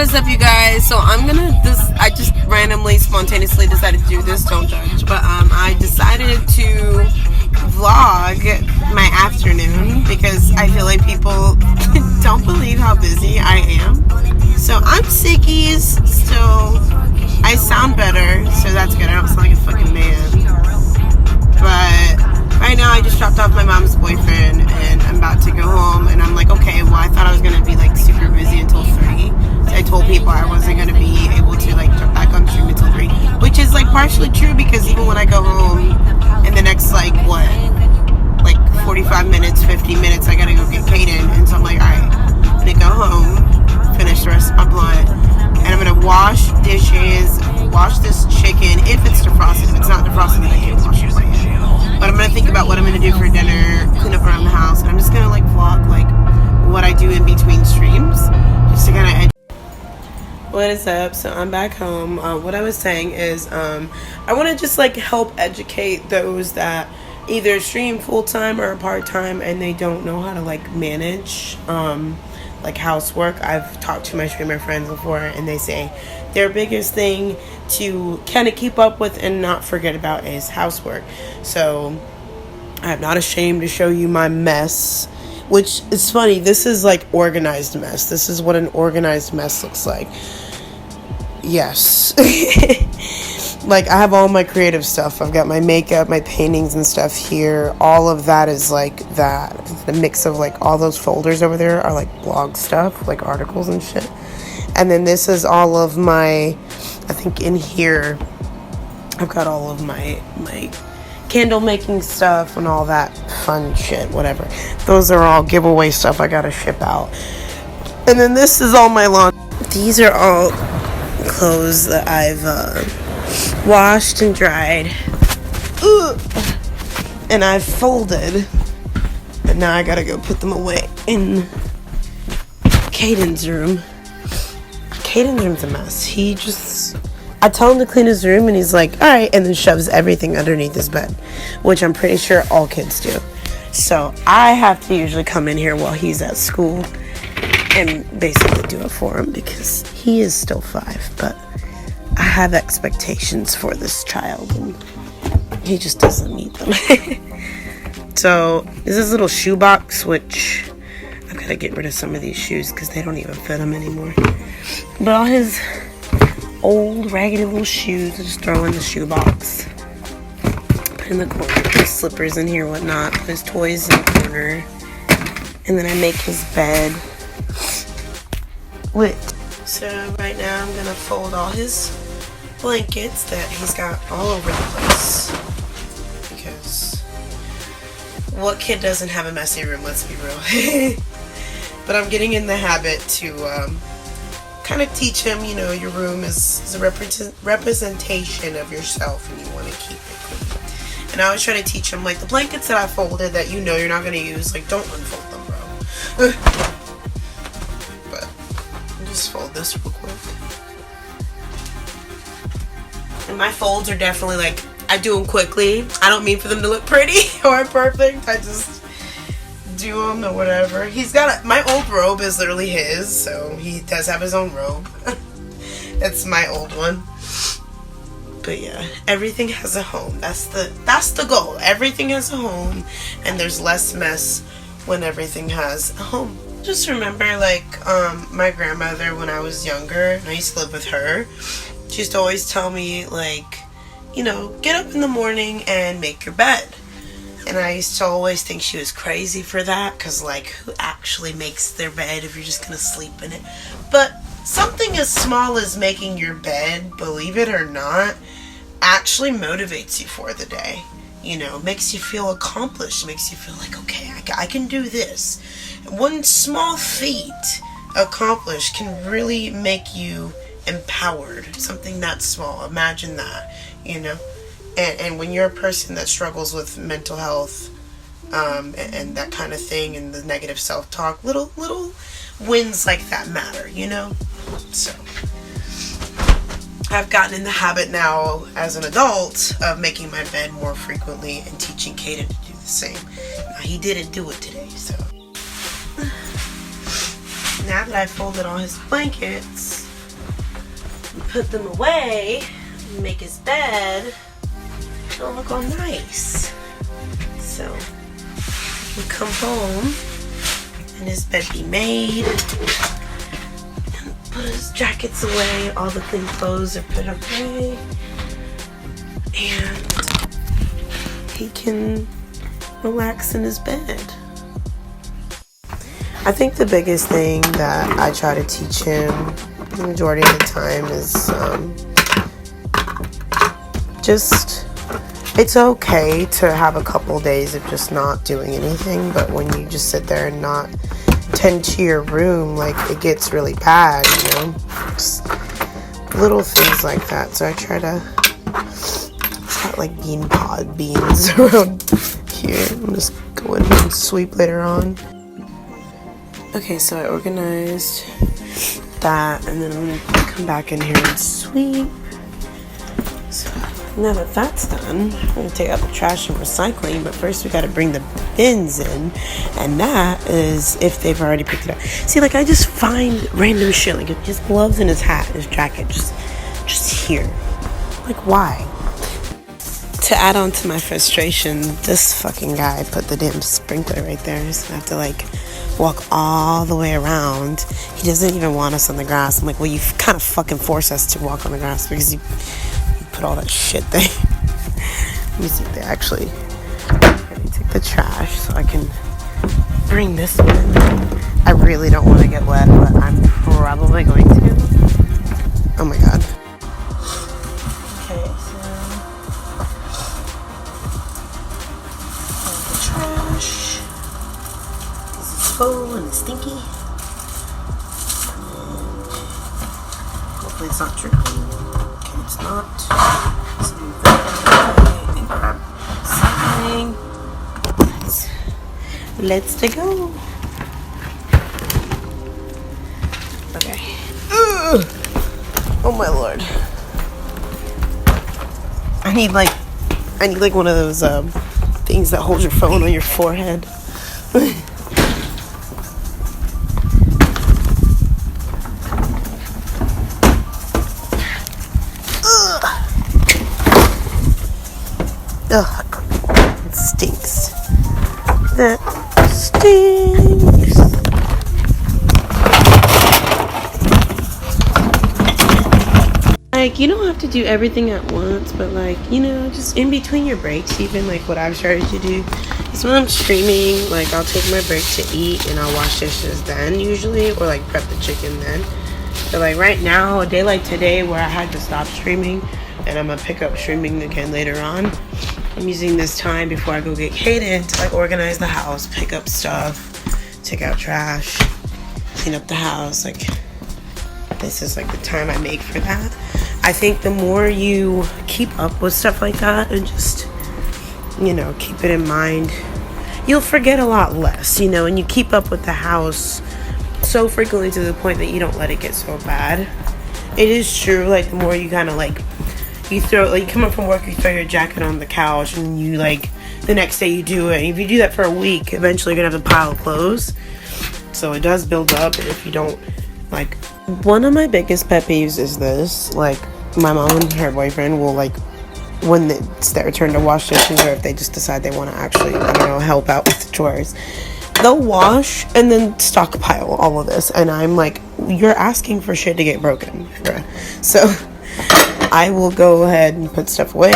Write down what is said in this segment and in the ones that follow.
is up, you guys? So I just randomly, spontaneously decided to do this, don't judge, but I decided to vlog my afternoon because I feel like people don't believe how busy I am. So I'm sickies still. I sound better, so that's good. I don't sound like a fucking man. But right now I just dropped off my mom's boyfriend and I'm about to go home, and I'm like, okay, well, I thought I was going to be like super busy until 3. So I told people I wasn't going to be able to like jump back on stream until 3, which is like partially true because even when I go home in the next like 45 minutes, 50 minutes, I got to go get Kaden, and so I'm like, alright, I'm going to go home, finish the rest of my blunt, and I'm going to wash dishes, wash this chicken if it's defrosted. If it's not defrosted, then I can't wash it. But I'm going to think about what I'm going to do for dinner, clean up around the house, and I'm just going to like vlog like what I do in between streams, just to kind of What is up? So I'm back home. What I was saying is I want to just like help educate those that either stream full-time or part-time and they don't know how to like manage like housework. I've talked to my streamer friends before and they say their biggest thing to kind of keep up with and not forget about is housework. So I'm not ashamed to show you my mess, which is funny. This is like organized mess. This is what an organized mess looks like. Yes. Like I have all my creative stuff. I've got my makeup, my paintings and stuff here. All of that is like that. The mix of like all those folders over there are like blog stuff, like articles and shit. And then this is all of my, I think in here, I've got all of my candle making stuff and all that fun shit, whatever. Those are all giveaway stuff I gotta ship out. And then this is all my laundry. These are all clothes that I've washed and dried. And I've folded. And now I gotta go put them away in Caden's room. Caden's room's a mess. I tell him to clean his room and he's like, alright, and then shoves everything underneath his bed, which I'm pretty sure all kids do. So I have to usually come in here while he's at school and basically do it for him because he is still 5, but I have expectations for this child and he just doesn't meet them. So this is a little shoe box, which I've got to get rid of some of these shoes because they don't even fit him anymore. But all his old raggedy little shoes, I just throw in the shoe box. Put in the corner, put his slippers in here, whatnot, put his toys in the corner. And then I make his bed. So right now I'm gonna fold all his blankets that he's got all over the place. Because what kid doesn't have a messy room, let's be real. But I'm getting in the habit to kind of teach him, you know, your room is a representation of yourself and you want to keep it clean. And I always try to teach him, like, the blankets that I folded that you know you're not going to use, like, don't unfold them, bro. But I'll just fold this real quick. And my folds are definitely, like, I do them quickly. I don't mean for them to look pretty or perfect. I just do them or whatever. He's got my old robe is literally his, so he does have his own robe. It's my old one. But yeah, everything has a home. That's the goal. Everything has a home, and there's less mess when everything has a home. Just remember, like, my grandmother when I was younger, and I used to live with her, she used to always tell me, like, you know, get up in the morning and make your bed. And I used to always think she was crazy for that, because, like, who actually makes their bed if you're just going to sleep in it? But something as small as making your bed, believe it or not, actually motivates you for the day. You know, makes you feel accomplished, makes you feel like, okay, I can do this. One small feat accomplished can really make you empowered. Something that small. Imagine that, you know. And when you're a person that struggles with mental health and that kind of thing and the negative self-talk, little wins like that matter, you know? So I've gotten in the habit now as an adult of making my bed more frequently and teaching Kaden to do the same. Now, he didn't do it today, so now that I've folded all his blankets, put them away, make his bed, it'll look all nice. So we'll come home and his bed be made, and put his jackets away, all the clean clothes are put away, and he can relax in his bed. I think the biggest thing that I try to teach him the majority of the time is just, it's okay to have a couple days of just not doing anything, but when you just sit there and not tend to your room, like, it gets really bad, you know, just little things like that. So I try to, it's got like beans around here. I'm just going and sweep later on. Okay, so I organized that, and then I'm gonna come back in here and sweep. So now that that's done, I'm gonna take out the trash and recycling, but first we gotta bring the bins in, and that is if they've already picked it up. See, like, I just find random shit, like his gloves and his hat, his jacket, just here. Like, why? To add on to my frustration, this fucking guy put the damn sprinkler right there, so I have to, like, walk all the way around. He doesn't even want us on the grass. I'm like, well, you kind of fucking force us to walk on the grass because you put all that shit there. Let me see if they actually take the trash so I can bring this in. I really don't want to get wet, but I'm probably going to. Oh my god. Okay, so the trash. Full and stinky, and hopefully it's not dripping. Okay, it's not. So move that away and grab something. Let's go. Okay. Ugh. Oh my lord. I need like one of those things that hold your phone on your forehead. Ugh, it stinks. That stinks. Like, you don't have to do everything at once, but like, you know, just in between your breaks, even like what I've started to do is when I'm streaming, like I'll take my break to eat and I'll wash dishes then usually, or like prep the chicken then. But like right now, a day like today where I had to stop streaming and I'm gonna pick up streaming again later on, I'm using this time before I go get Kaden to like organize the house, pick up stuff, take out trash, clean up the house. Like, this is like the time I make for that. I think the more you keep up with stuff like that and just, you know, keep it in mind, you'll forget a lot less, you know, and you keep up with the house so frequently to the point that you don't let it get so bad. It is true, like, the more you kind of like, you throw, like, you come up from work, you throw your jacket on the couch, and you, like, the next day you do it. And if you do that for a week, eventually you're gonna have a pile of clothes. So it does build up, and if you don't, like, one of my biggest pet peeves is this. Like, my mom and her boyfriend will, like, when it's their turn to wash dishes, or if they just decide they want to actually, I don't know, help out with the chores, they'll wash and then stockpile all of this. And I'm like, you're asking for shit to get broken, bruh. So I will go ahead and put stuff away,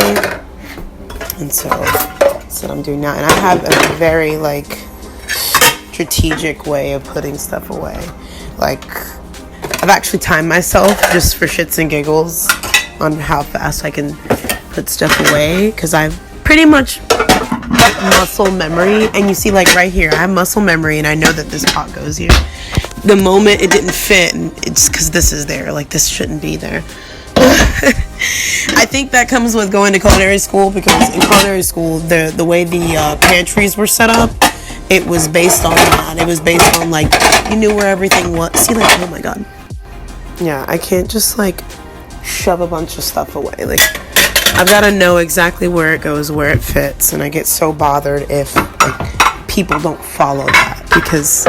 and so that's what I'm doing now. And I have a very, like, strategic way of putting stuff away. Like, I've actually timed myself just for shits and giggles on how fast I can put stuff away, because I've pretty much muscle memory. And you see, like, right here, I have muscle memory, and I know that this pot goes here. The moment it didn't fit, and it's because this is there, like, this shouldn't be there. I think that comes with going to culinary school, because in culinary school, the way the pantries were set up, it was based on that. It was based on, like, you knew where everything was. See, like, oh my god. Yeah, I can't just, like, shove a bunch of stuff away. Like, I've got to know exactly where it goes, where it fits, and I get so bothered if, like, people don't follow that, because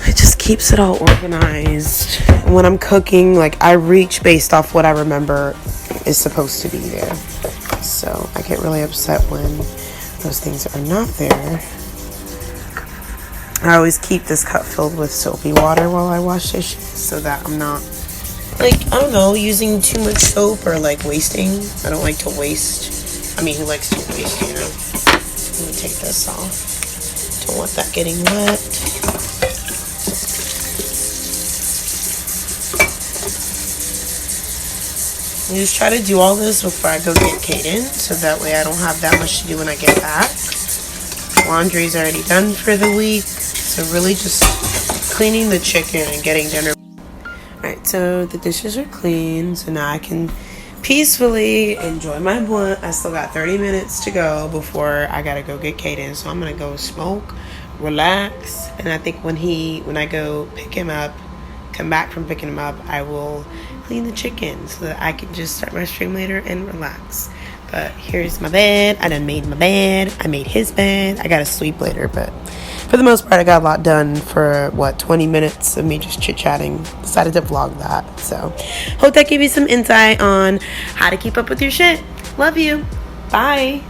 it just keeps it all organized. when I'm cooking, like, I reach based off what I remember is supposed to be there. So I get really upset when those things are not there. I always keep this cup filled with soapy water while I wash dishes so that I'm not, like, I don't know, using too much soap or, like, wasting. I don't like to waste. I mean, who likes to waste, you know? Let me take this off. Don't want that getting wet. I just try to do all this before I go get Kaden, so that way I don't have that much to do when I get back. Laundry's already done for the week, so really just cleaning the chicken and getting dinner. Alright, so the dishes are clean, so now I can peacefully enjoy my blunt. I still got 30 minutes to go before I gotta go get Kaden, so I'm gonna go smoke, relax, and I think when I go pick him up, come back from picking him up, I will clean the chicken so that I can just start my stream later and relax. But here's my bed. I done made my bed. I made his bed. I gotta sleep later, but for the most part, I got a lot done for, 20 minutes of me just chit-chatting. Decided to vlog that. So, hope that gave you some insight on how to keep up with your shit. Love you. Bye.